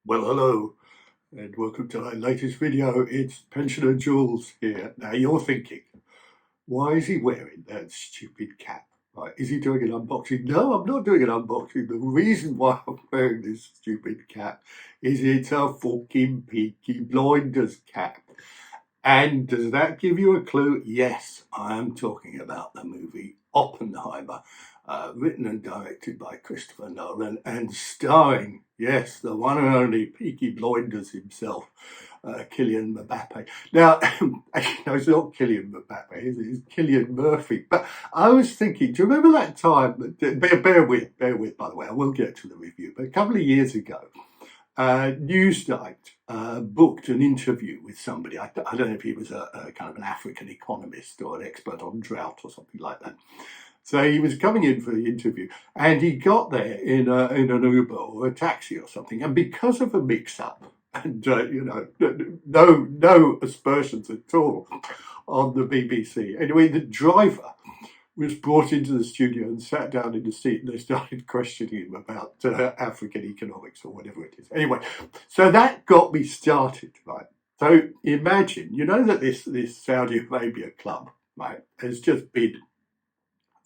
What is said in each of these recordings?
Well, hello, and welcome to my latest video. It's Pensioner Jules here. Now, you're thinking, why is he wearing that stupid cap? Right, is he doing an unboxing? No, I'm not doing an unboxing. The reason why I'm wearing this stupid cap is it's a fucking Peaky Blinders cap. And does that give you a clue? Yes, I am talking about the movie Oppenheimer, written and directed by Christopher Nolan and starring, yes, the one and only Peaky Blinders himself, Cillian Mbappe. Now, actually, no, it's not Cillian Mbappe, it's Cillian Murphy. But I was thinking, do you remember that time? Bear with, by the way, I will get to the review. But a couple of years ago, Newsnight booked an interview with somebody. I don't know if he was a kind of an African economist or an expert on drought or something like that. So he was coming in for the interview, and he got there in an Uber or a taxi or something. And because of a mix-up, and no aspersions at all on the BBC. Anyway, the driver was brought into the studio and sat down in the seat, and they started questioning him about African economics or whatever it is. Anyway, so that got me started, right? So imagine, you know that this Saudi Arabia club, right, has just bid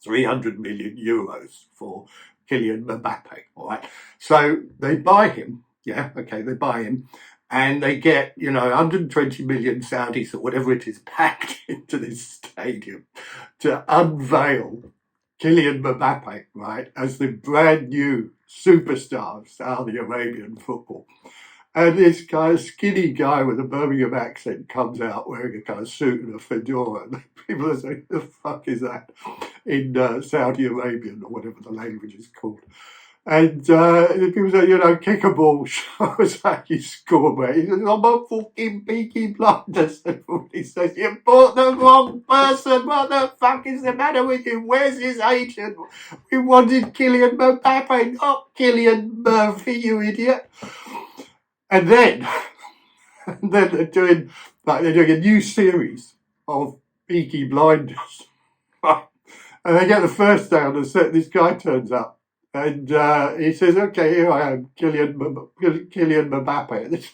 300 million euros for Kylian Mbappe, all right? So they buy him, they buy him, and they get, 120 million Saudis or whatever it is packed into this stadium to unveil Kylian Mbappe, right, as the brand new superstar of Saudi Arabian football. And this kind of skinny guy with a Birmingham accent comes out wearing a kind of suit and a fedora. And people are saying, the fuck is that? In Saudi Arabian or whatever the language is called. And people say, kick a ball, show us how you score, mate. He says, I'm a fucking Peaky Blinders. He says, you bought the wrong person. What the fuck is the matter with you? Where's his agent? We wanted Kylian Mbappe, not Cillian Murphy, you idiot. And then, they're doing a new series of Peaky Blinders. And they get the first day on the set, this guy turns up. And he says, okay, here I am, Kylian Mbappe.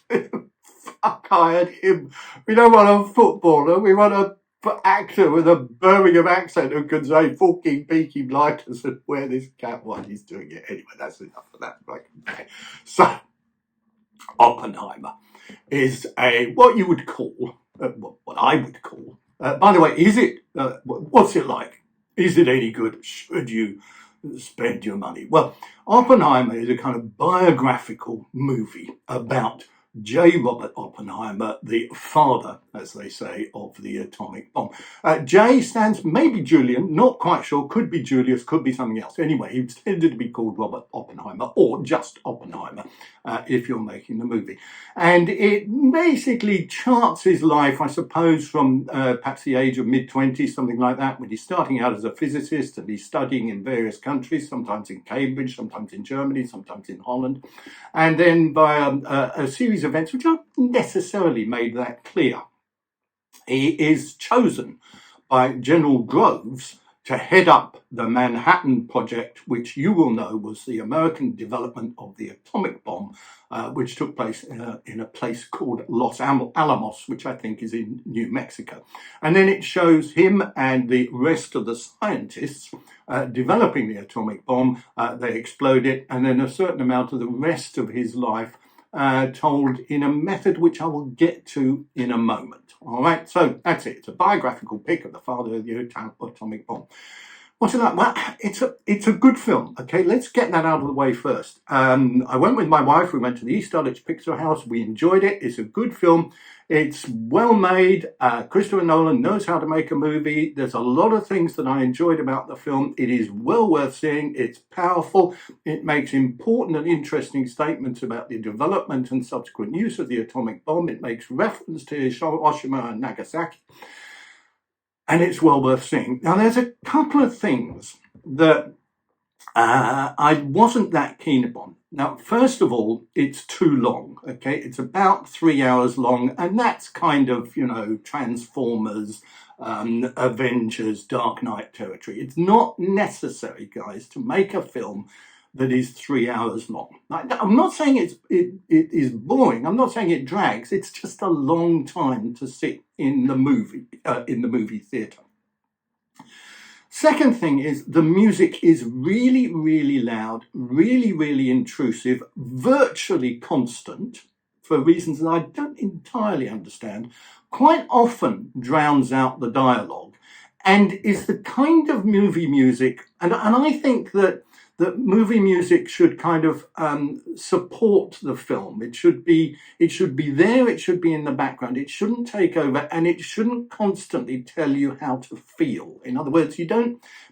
Fuck, I had him. We don't want a footballer. We want a actor with a Birmingham accent who can say fucking Peaky Blinders and wear this cap while he's doing it. Anyway, that's enough of that. Okay. So, Oppenheimer is what you would call, what I would call, by the way, is it, what's it like? Is it any good? Should you spend your money? Well, Oppenheimer is a kind of biographical movie about J. Robert Oppenheimer, the father, as they say, of the atomic bomb. J stands maybe Julian, not quite sure, could be Julius, could be something else. Anyway, he tended to be called Robert Oppenheimer, or just Oppenheimer, if you're making the movie. And it basically charts his life, I suppose, from perhaps the age of mid-20s, something like that, when he's starting out as a physicist and he's studying in various countries, sometimes in Cambridge, sometimes in Germany, sometimes in Holland. And then by a series of events which aren't necessarily made that clear, he is chosen by General Groves to head up the Manhattan Project, which you will know was the American development of the atomic bomb, which took place in a place called Los Alamos, which I think is in New Mexico. And then it shows him and the rest of the scientists developing the atomic bomb. They explode it, and then a certain amount of the rest of his life told in a method which I will get to in a moment. All right, so that's it. It's a biographical pic of the father of the atomic bomb. What's it like? Well, it's a good film. Okay, let's get that out of the way first. I went with my wife. We went to the East Dulwich Picture House. We enjoyed it. It's a good film. It's well made. Christopher Nolan knows how to make a movie. There's a lot of things that I enjoyed about the film. It is well worth seeing. It's powerful. It makes important and interesting statements about the development and subsequent use of the atomic bomb. It makes reference to Hiroshima and Nagasaki. And it's well worth seeing. Now, there's a couple of things that I wasn't that keen upon. Now, first of all, it's too long, okay? It's about 3 hours long, and that's kind of, Transformers, Avengers, Dark Knight territory. It's not necessary, guys, to make a film that is 3 hours long. I'm not saying it is boring. I'm not saying it drags. It's just a long time to sit in the movie theatre. Second thing is the music is really, really loud, really, really intrusive, virtually constant, for reasons that I don't entirely understand, quite often drowns out the dialogue, and is the kind of movie music, and I think that movie music should kind of support the film. It should be there, it should be in the background, it shouldn't take over, and it shouldn't constantly tell you how to feel. In other words,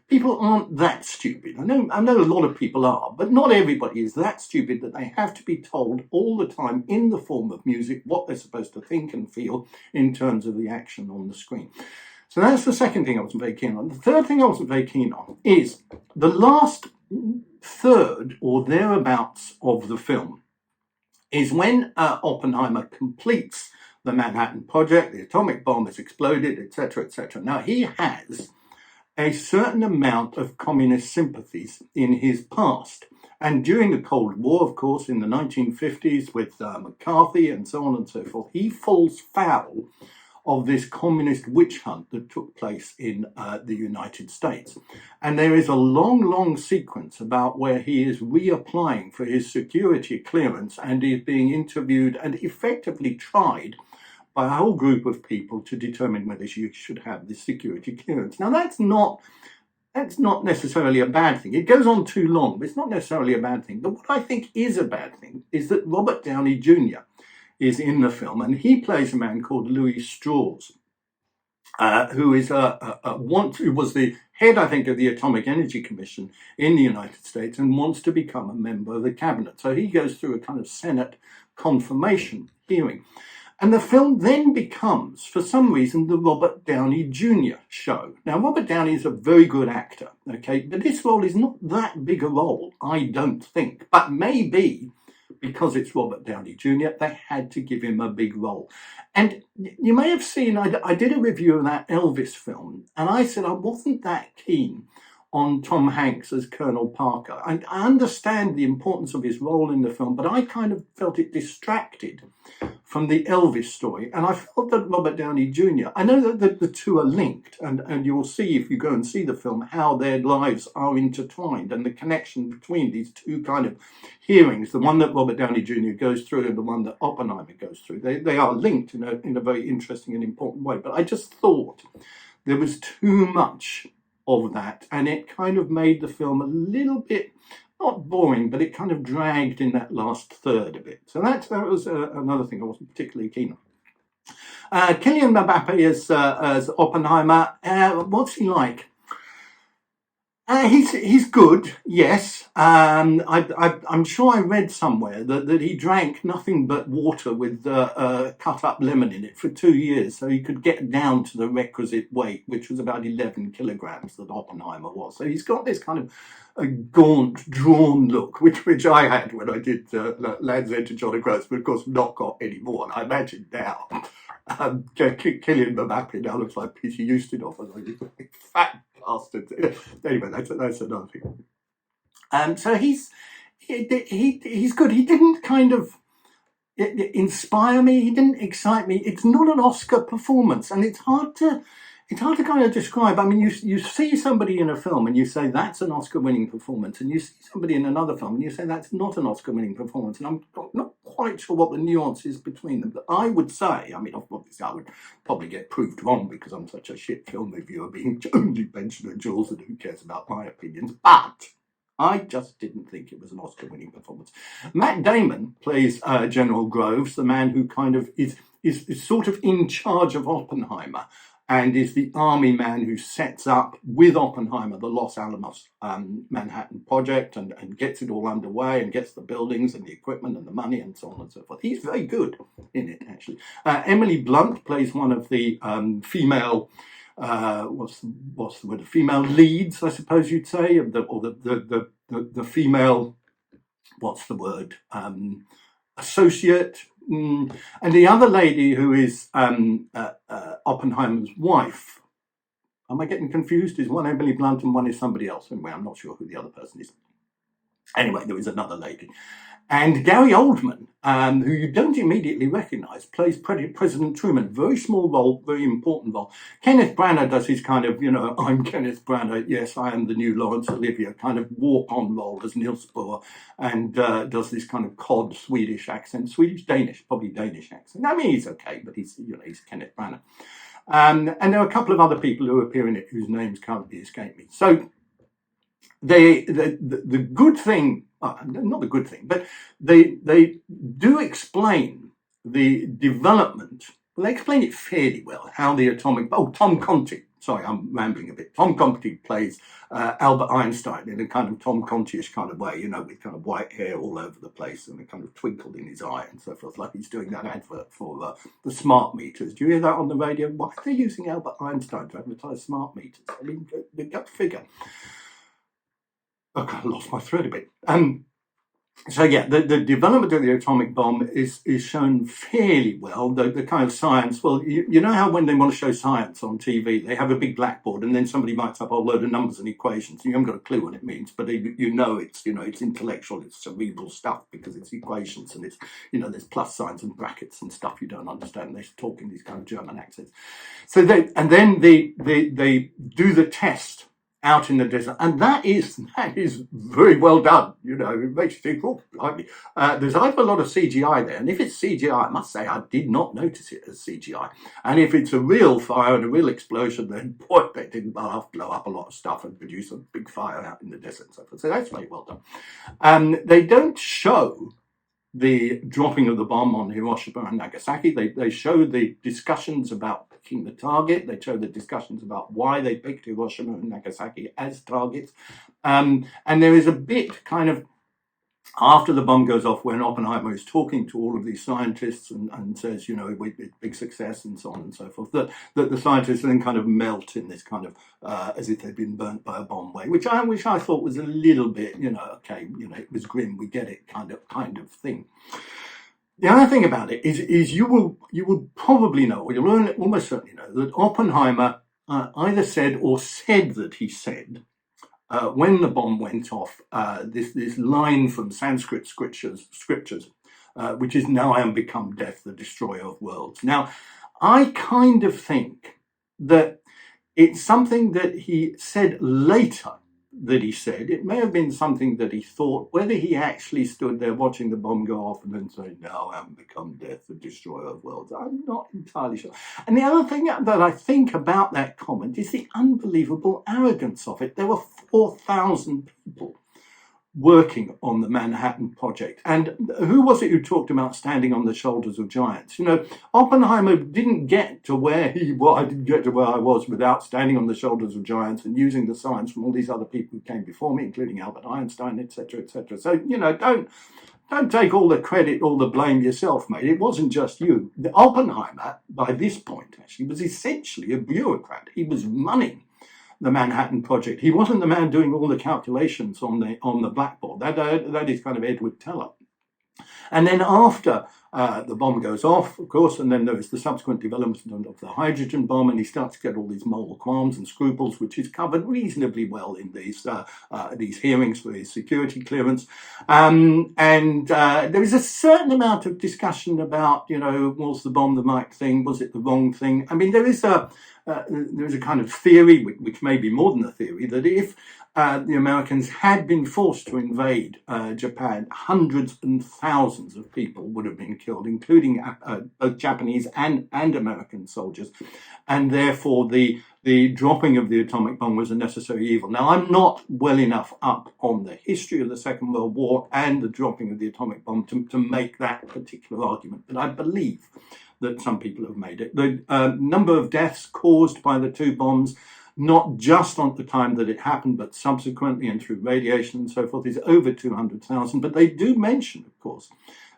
people aren't that stupid. I know a lot of people are, but not everybody is that stupid that they have to be told all the time in the form of music what they're supposed to think and feel in terms of the action on the screen. So that's the second thing I wasn't very keen on. The third thing I wasn't very keen on is the last third or thereabouts of the film is when Oppenheimer completes the Manhattan Project, the atomic bomb has exploded, etc., etc. Now, he has a certain amount of communist sympathies in his past. And during the Cold War, of course, in the 1950s with McCarthy and so on and so forth, he falls foul of this communist witch hunt that took place in the United States. And there is a long, long sequence about where he is reapplying for his security clearance and is being interviewed and effectively tried by a whole group of people to determine whether you should have this security clearance. Now, that's not necessarily a bad thing. It goes on too long, but it's not necessarily a bad thing. But what I think is a bad thing is that Robert Downey Jr. is in the film, and he plays a man called Louis Strauss, who is who was the head, I think, of the Atomic Energy Commission in the United States and wants to become a member of the cabinet. So he goes through a kind of Senate confirmation hearing. And the film then becomes, for some reason, the Robert Downey Jr. show. Now, Robert Downey is a very good actor, okay, but this role is not that big a role, I don't think. But maybe because it's Robert Downey Jr., they had to give him a big role. And you may have seen, I did a review of that Elvis film, and I said I wasn't that keen on Tom Hanks as Colonel Parker. I understand the importance of his role in the film, but I kind of felt it distracted from the Elvis story. And I felt that Robert Downey Jr., I know that the two are linked, and you will see if you go and see the film how their lives are intertwined and the connection between these two kind of hearings, the one that Robert Downey Jr. goes through and the one that Oppenheimer goes through. They are linked in a very interesting and important way. But I just thought there was too much of that, and it kind of made the film a little bit, not boring, but it kind of dragged in that last third of it. So that was another thing I wasn't particularly keen on. Kylian Mbappe as Oppenheimer. What's he like? He's good, yes. I'm sure I read somewhere that he drank nothing but water with cut up lemon in it for 2 years, so he could get down to the requisite weight, which was about 11 kilograms that Oppenheimer was. So he's got this kind of a gaunt, drawn look, which I had when I did Land's End to John O'Groats, but of course not got any more. And I imagine now, Kylian Mbappe now looks like Peter Ustinov, as a fat bastard. Anyway, that's another thing. So he's good. He didn't kind of inspire me. He didn't excite me. It's not an Oscar performance, and it's hard to kind of describe. I mean, you see somebody in a film and you say that's an Oscar-winning performance, and you see somebody in another film and you say that's not an Oscar-winning performance. And I'm not quite sure what the nuance is between them. But I would say, I mean, obviously I would probably get proved wrong because I'm such a shit film reviewer, being only Pensioner Jules, and who cares about my opinions. But I just didn't think it was an Oscar-winning performance. Matt Damon plays General Groves, the man who kind of is sort of in charge of Oppenheimer, and is the army man who sets up with Oppenheimer the Los Alamos Manhattan Project and gets it all underway and gets the buildings and the equipment and the money and so on and so forth. He's very good in it, actually. Emily Blunt plays one of the female, what's the word? Female leads, I suppose you'd say, or the female, what's the word? Associate. And the other lady who is Oppenheimer's wife, am I getting confused? Is one Emily Blunt and one is somebody else? Anyway, I'm not sure who the other person is. Anyway, there was another lady. And Gary Oldman, who you don't immediately recognize, plays President Truman. Very small role, very important role. Kenneth Branagh does his kind of, I'm Kenneth Branagh, yes, I am the new Laurence Olivier, kind of walk-on role as Niels Bohr, and does this kind of cod Swedish accent, Swedish-Danish, probably Danish accent. I mean, he's okay, but he's Kenneth Branagh. And there are a couple of other people who appear in it whose names currently escape me. So the good thing, not the good thing, but they do explain the development. Well, they explain it fairly well, how the atomic... Oh, Tom Conti. Sorry, I'm rambling a bit. Tom Conti plays Albert Einstein in a kind of Tom Conti-ish kind of way, with kind of white hair all over the place and a kind of twinkle in his eye and so forth, like he's doing that advert for the smart meters. Do you hear that on the radio? Why are they using Albert Einstein to advertise smart meters? I mean, go figure. I lost my thread a bit. So yeah, the development of the atomic bomb is shown fairly well. The kind of science, well, you know how when they want to show science on TV, they have a big blackboard and then somebody writes up a load of numbers and equations. You haven't got a clue what it means, but it's intellectual, it's cerebral stuff because it's equations and it's, there's plus signs and brackets and stuff you don't understand. They talk in these kind of German accents. So they do the test out in the desert, and that is very well done. It makes you think, oh, blimey. There's either a lot of CGI there, and if it's CGI, I must say I did not notice it as CGI. And if it's a real fire and a real explosion, then boy, they didn't blow up a lot of stuff and produce a big fire out in the desert and so forth. So that's very well done. They don't show the dropping of the bomb on Hiroshima and Nagasaki. They show the discussions about picking the target. They show the discussions about why they picked Hiroshima and Nagasaki as targets. And there is a bit kind of after the bomb goes off when Oppenheimer is talking to all of these scientists and says, big success and so on and so forth, that the scientists then kind of melt in this kind of as if they'd been burnt by a bomb way, which I thought was a little bit, okay, it was grim, we get it kind of thing. The other thing about it is you will probably know, or you'll almost certainly know, that Oppenheimer either said or said that he said, when the bomb went off, this line from Sanskrit scriptures, which is, "Now I am become death, the destroyer of worlds." Now, I kind of think that it's something that he said later that he said. It may have been something that he thought, whether he actually stood there watching the bomb go off and then say, "Now I am become death, the destroyer of worlds." I'm not entirely sure. And the other thing that I think about that comment is the unbelievable arrogance of it. There were 4,000 people working on the Manhattan Project. And who was it who talked about standing on the shoulders of giants? Oppenheimer didn't get to where he was. I didn't get to where I was without standing on the shoulders of giants and using the science from all these other people who came before me, including Albert Einstein, etc., etc. So, don't take all the credit, all the blame yourself, mate. It wasn't just you. Oppenheimer, by this point, actually, was essentially a bureaucrat. He was running the Manhattan Project. He wasn't the man doing all the calculations on the blackboard. That is kind of Edward Teller. And then after the bomb goes off, of course, and then there is the subsequent development of the hydrogen bomb, and he starts to get all these moral qualms and scruples, which is covered reasonably well in these hearings for his security clearance. And there is a certain amount of discussion about, was the bomb the right thing? Was it the wrong thing? I mean, there is a kind of theory, which may be more than a theory, that if the Americans had been forced to invade Japan, hundreds and thousands of people would have been killed, including both Japanese and American soldiers, and therefore the dropping of the atomic bomb was a necessary evil. Now, I'm not well enough up on the history of the Second World War and the dropping of the atomic bomb to make that particular argument, but I believe that some people have made it. The number of deaths caused by the two bombs, not just on the time that it happened, but subsequently and through radiation and so forth, is over 200,000. But they do mention, of course,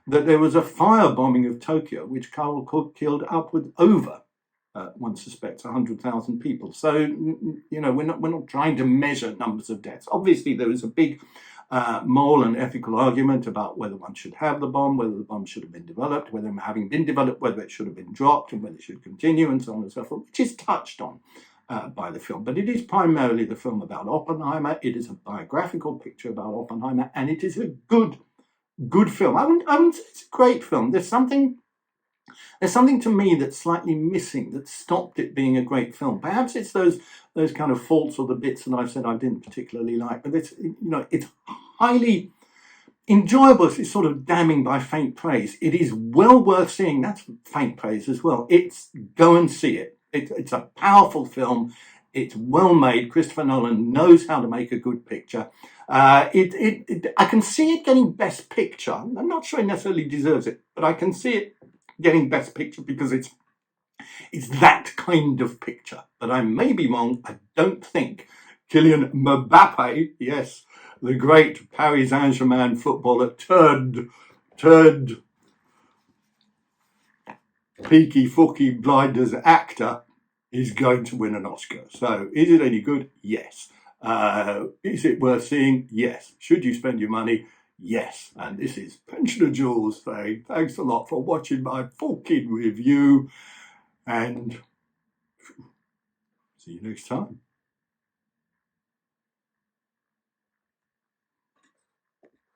that there was a firebombing of Tokyo, which killed upward over, one suspects, 100,000 people. So, we're not trying to measure numbers of deaths. Obviously, there is a big moral and ethical argument about whether one should have the bomb, whether the bomb should have been developed, whether having been developed, whether it should have been dropped and whether it should continue and so on and so forth, which is touched on by the film, but it is primarily the film about Oppenheimer. It is a biographical picture about Oppenheimer, and it is a good film. I wouldn't say it's a great film. There's something to me that's slightly missing that stopped it being a great film. Perhaps it's those kind of faults or the bits that I've said I didn't particularly like, but it's highly enjoyable. It's sort of damning by faint praise. It is well worth seeing. That's faint praise as well. Go and see it. It's a powerful film. It's well made. Christopher Nolan knows how to make a good picture. I can see it getting Best Picture. I'm not sure it necessarily deserves it, but I can see it getting Best Picture because it's that kind of picture. But I may be wrong. I don't think Kylian Mbappe, yes, the great Paris Saint-Germain footballer turned Peaky Fooky Blinders actor, is going to win an Oscar. So is it any good? Yes. Is it worth seeing? Yes. Should you spend your money? Yes. And this is Pensioner Jules saying thanks a lot for watching my fucking review, and see you next time.